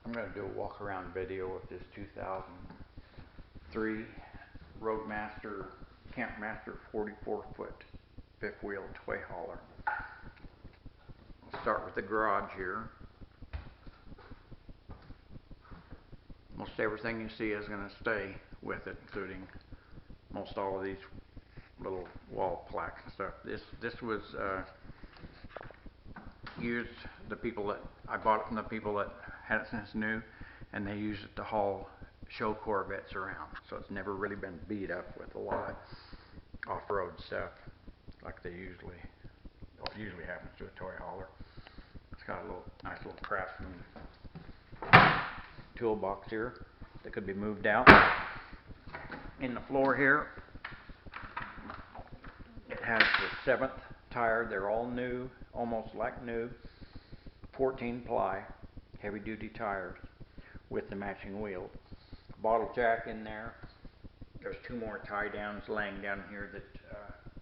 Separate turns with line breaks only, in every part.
I'm going to do a walk around video of this 2003 Roadmaster Campmaster 44-foot fifth wheel toy hauler. We'll start with the garage here. Most everything you see is going to stay with it, including most all of these little wall plaques and stuff. This was used, the people that I bought it from, the people that had it since new, and they use it to haul show Corvettes around. So it's never really been beat up with a lot of off-road stuff like they usually happens to a toy hauler. It's got a nice little craftsman toolbox here that could be moved out. In the floor here, it has the 7th tire. They're all new, almost like new, 14 ply heavy duty tires with the matching wheels. Bottle jack in there. There's 2 more tie downs laying down here that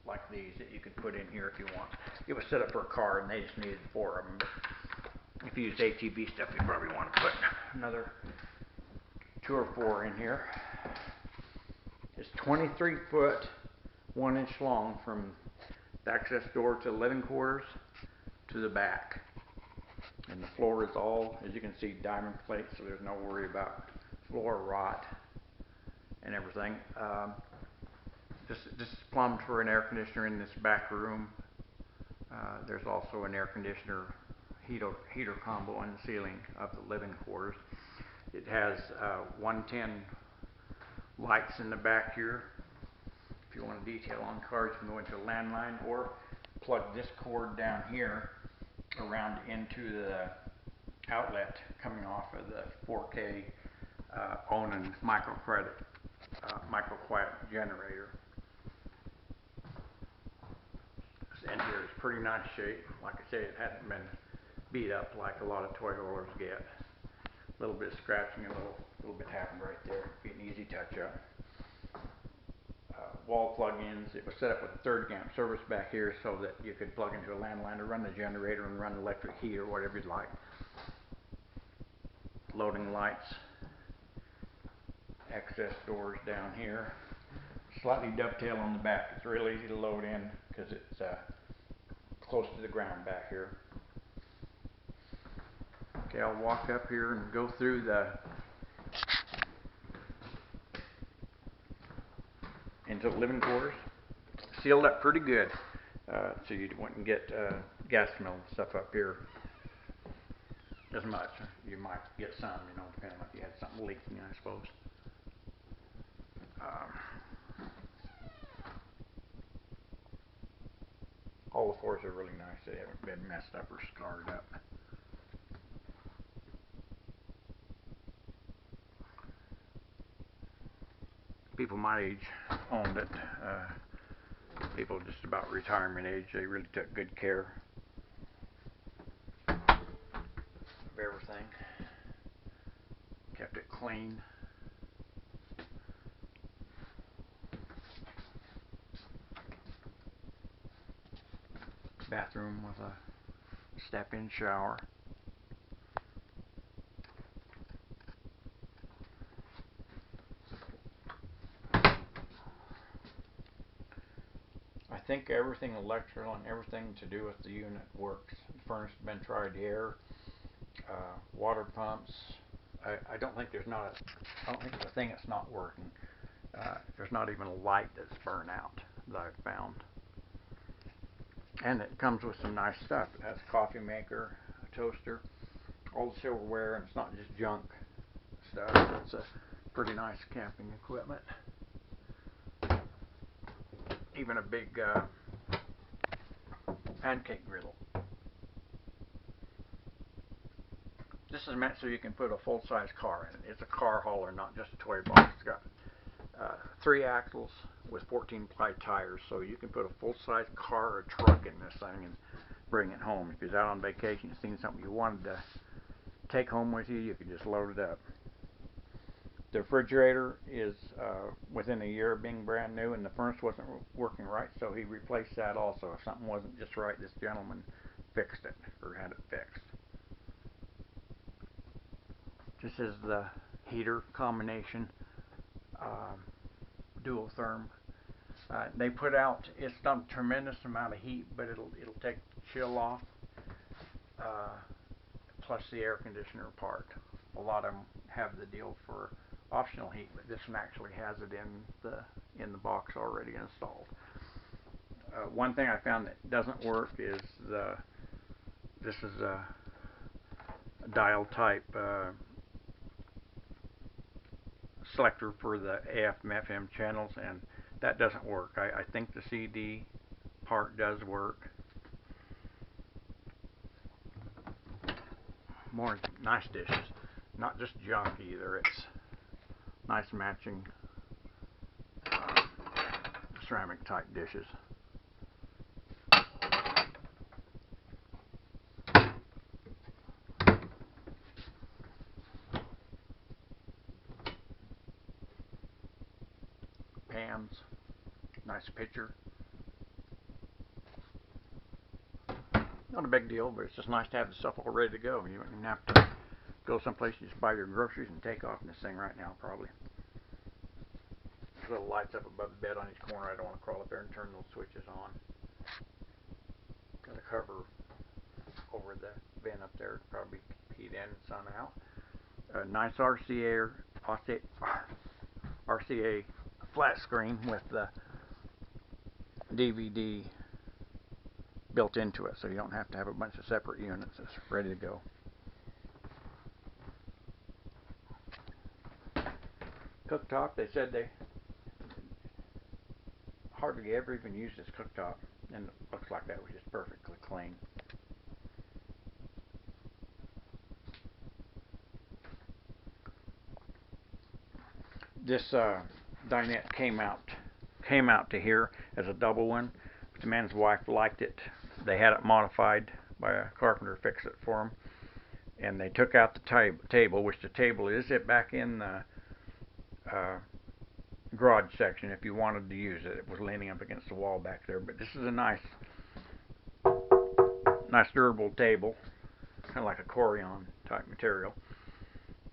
like these that you could put in here if you want. It was set up for a car and they just needed 4 of them. But if you use ATV stuff, you probably want to put another 2 or 4 in here. It's 23 foot 1 inch long from the access door to the living quarters to the back. And the floor is all, as you can see, diamond plate, so there's no worry about floor rot and everything. This is plumbed for an air conditioner in this back room. There's also an air conditioner heater combo in the ceiling of the living quarters. It has 110 lights in the back here. If you want a detail on cars, you can go into a landline or plug this cord down here around into the outlet coming off of the 4K Onan microquiet generator. And here is pretty nice shape. Like I say, it hasn't been beat up like a lot of toy haulers get. A little bit of scratching, a little bit happened right there. Be an easy touch up. Wall plug-ins. It was set up with a 3rd amp service back here so that you could plug into a landline to run the generator and run electric heat or whatever you'd like. Loading lights. Access doors down here. Slightly dovetail on the back. It's real easy to load in because it's close to the ground back here. Okay, I'll walk up here and go through into the living quarters. Sealed up pretty good, so you wouldn't get gas smell and stuff up here as much. You might get some, depending on if you had something leaking, I suppose. All the floors are really nice. They haven't been messed up or scarred up. People my age owned it. People just about retirement age, they really took good care of everything. Kept it clean. Bathroom with a step-in shower. I think everything electrical and everything to do with the unit works. The furnace has been tried, the air, water pumps. I don't think there's a thing that's not working. There's not even a light that's burnt out that I've found. And it comes with some nice stuff. It has a coffee maker, a toaster, all the silverware, and it's not just junk stuff. It's a pretty nice camping equipment. Even a big pancake griddle. This is meant so you can put a full-size car in it. It's a car hauler, not just a toy box. It's got 3 axles with 14 ply tires, so you can put a full-size car or truck in this thing and bring it home. If you're out on vacation and seen something you wanted to take home with you, you can just load it up. The refrigerator is within a year of being brand new, and the furnace wasn't working right, so he replaced that also. If something wasn't just right, this gentleman fixed it or had it fixed. This is the heater combination, dual therm. They put out, it's not a tremendous amount of heat, but it'll take the chill off, plus the air conditioner part. A lot of them have the deal for optional heat, but this one actually has it in the box already installed. One thing I found that doesn't work is this is a dial type selector for the AF and FM channels, and that doesn't work. I think the CD part does work. More nice dishes, not just junk either. It's nice matching ceramic type dishes. Pans, nice pitcher. Not a big deal, but it's just nice to have the stuff all ready to go. You don't even have to go someplace. You just buy your groceries and take off in this thing right now, probably. There's little lights up above the bed on each corner. I don't want to crawl up there and turn those switches on. Got a cover over the bin up there, probably heat in and sun out. A nice RCA flat screen with the DVD built into it, so you don't have to have a bunch of separate units. It's ready to go. Cooktop, they said they hardly ever even used this cooktop, and it looks like that was just perfectly clean. This dinette came out to here as a double one. The man's wife liked it. They had it modified by a carpenter, fixed it for them, and they took out the table, which the table is it back in the garage section if you wanted to use it. It was leaning up against the wall back there, but this is a nice durable table, kind of like a Corian type material,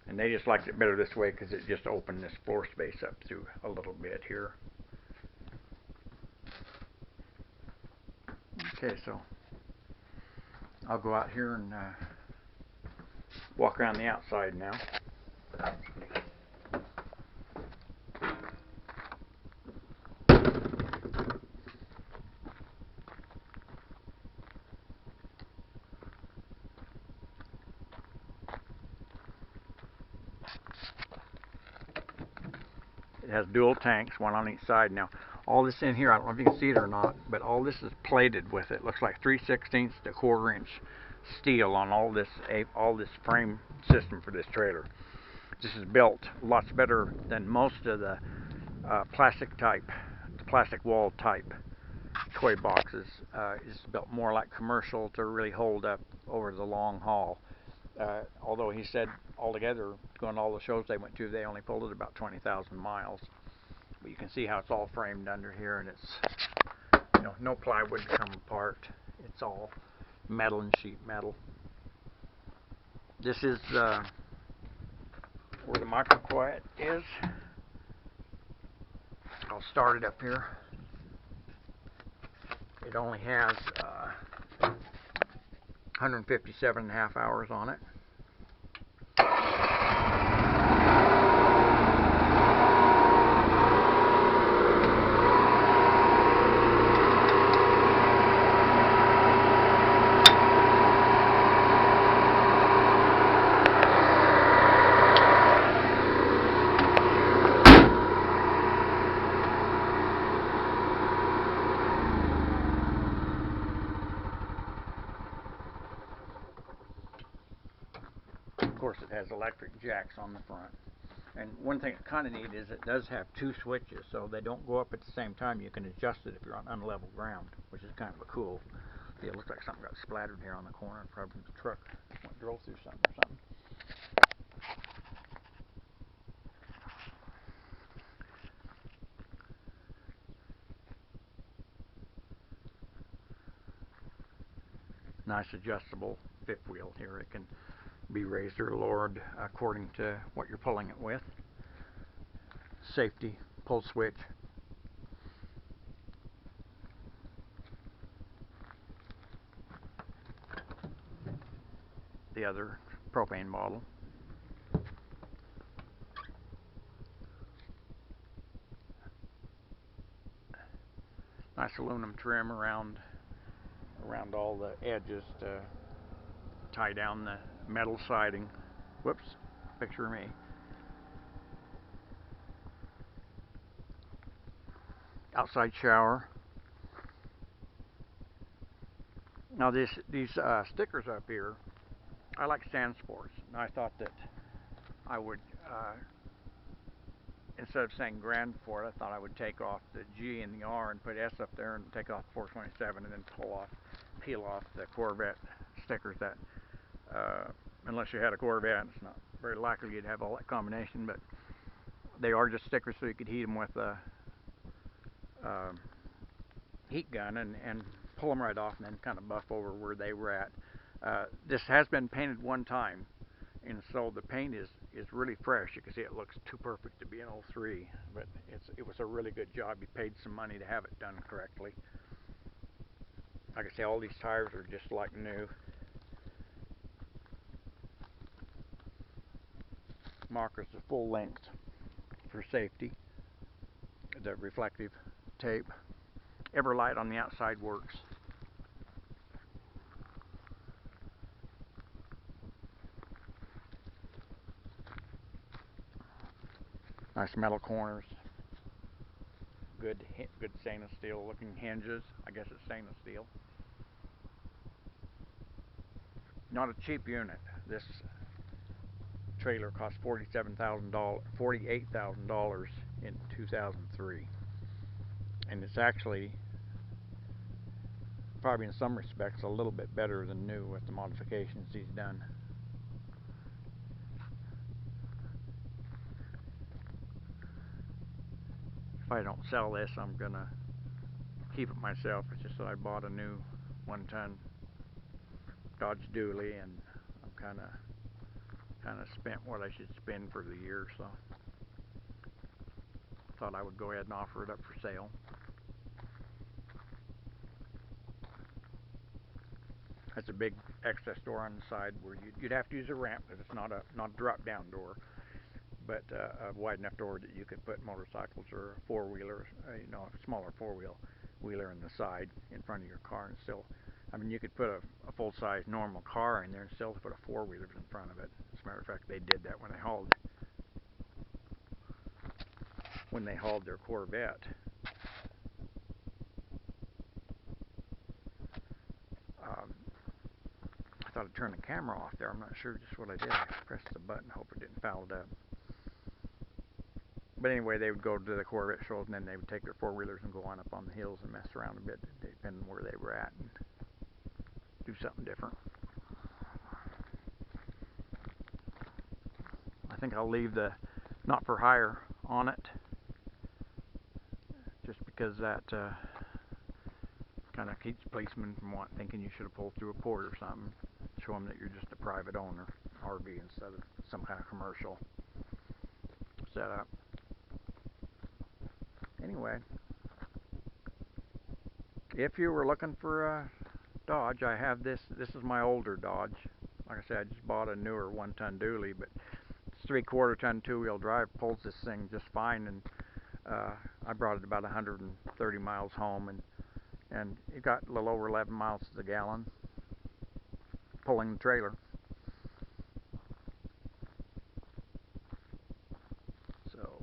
and they just liked it better this way because it just opened this floor space up through a little bit here. Okay, so I'll go out here and walk around the outside now. It has dual tanks, one on each side. Now, all this in here, I don't know if you can see it or not, but all this is plated with it. Looks like 3/16 to 1/4 inch steel on all this frame system for this trailer. This is built lots better than most of the plastic wall type toy boxes. It's built more like commercial to really hold up over the long haul. Although he said altogether, going to all the shows they went to, they only pulled it about 20,000 miles. But you can see how it's all framed under here, and it's, no plywood to come apart. It's all metal and sheet metal. This is where the micro quiet is. I'll start it up here. It only has 157.5 hours on it. Of course, it has electric jacks on the front. And one thing that's kind of neat is it does have 2 switches, so they don't go up at the same time. You can adjust it if you're on unlevel ground, which is kind of a cool deal. It looks like something got splattered here on the corner. Probably the truck drove through something or something. Nice adjustable fifth wheel here. It can be raised or lowered according to what you're pulling it with. Safety pull switch. The other propane bottle. Nice aluminum trim around all the edges to tie down the metal siding. Whoops, picture of me. Outside shower. Now these stickers up here, I like sand sports, and I thought that I would, instead of saying Grand for it, I thought I would take off the G and the R and put S up there and take off 427 and then peel off the Corvette stickers that, unless you had a Corvette, it's not very likely you'd have all that combination, but they are just stickers so you could heat them with a heat gun and pull them right off and then kind of buff over where they were at. This has been painted one time, and so the paint is really fresh. You can see it looks too perfect to be an 03, but it was a really good job. You paid some money to have it done correctly. Like I say, all these tires are just like new. Markers are full length for safety. The reflective tape. Every light on the outside works. Nice metal corners. Good stainless steel looking hinges. I guess it's stainless steel. Not a cheap unit. This trailer cost $48,000 in 2003, and it's actually probably in some respects a little bit better than new with the modifications he's done. If I don't sell this, I'm gonna keep it myself. It's just that I bought a new 1-ton Dodge Dually, and I'm kind of spent what I should spend for the year, so thought I would go ahead and offer it up for sale. That's a big access door on the side where you'd have to use a ramp because it's not a drop down door, but a wide enough door that you could put motorcycles or a four-wheeler, a smaller four-wheeler in the side in front of your car, and still, I mean, you could put a full-size normal car in there and still put a four-wheeler in front of it. As a matter of fact, they did that when they hauled their Corvette. I thought I'd turn the camera off there. I'm not sure just what I did. I pressed the button, hope it didn't foul it up. But anyway, they would go to the Corvette shows, and then they would take their four-wheelers and go on up on the hills and mess around a bit, depending on where they were at, and do something different. I think I'll leave the not for hire on it, just because that kind of keeps policemen from thinking you should have pulled through a port or something. Show them that you're just a private owner RV instead of some kind of commercial setup. Anyway, if you were looking for a Dodge, I have this. This is my older Dodge. Like I said, I just bought a newer 1-ton dually, but it's 3/4-ton two-wheel drive. Pulls this thing just fine, and I brought it about 130 miles home, and it got a little over 11 miles to the gallon pulling the trailer. So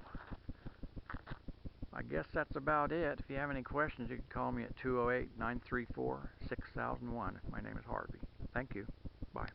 I guess that's about it. If you have any questions, you can call me at 208-934-6001. My name is Harvey. Thank you. Bye.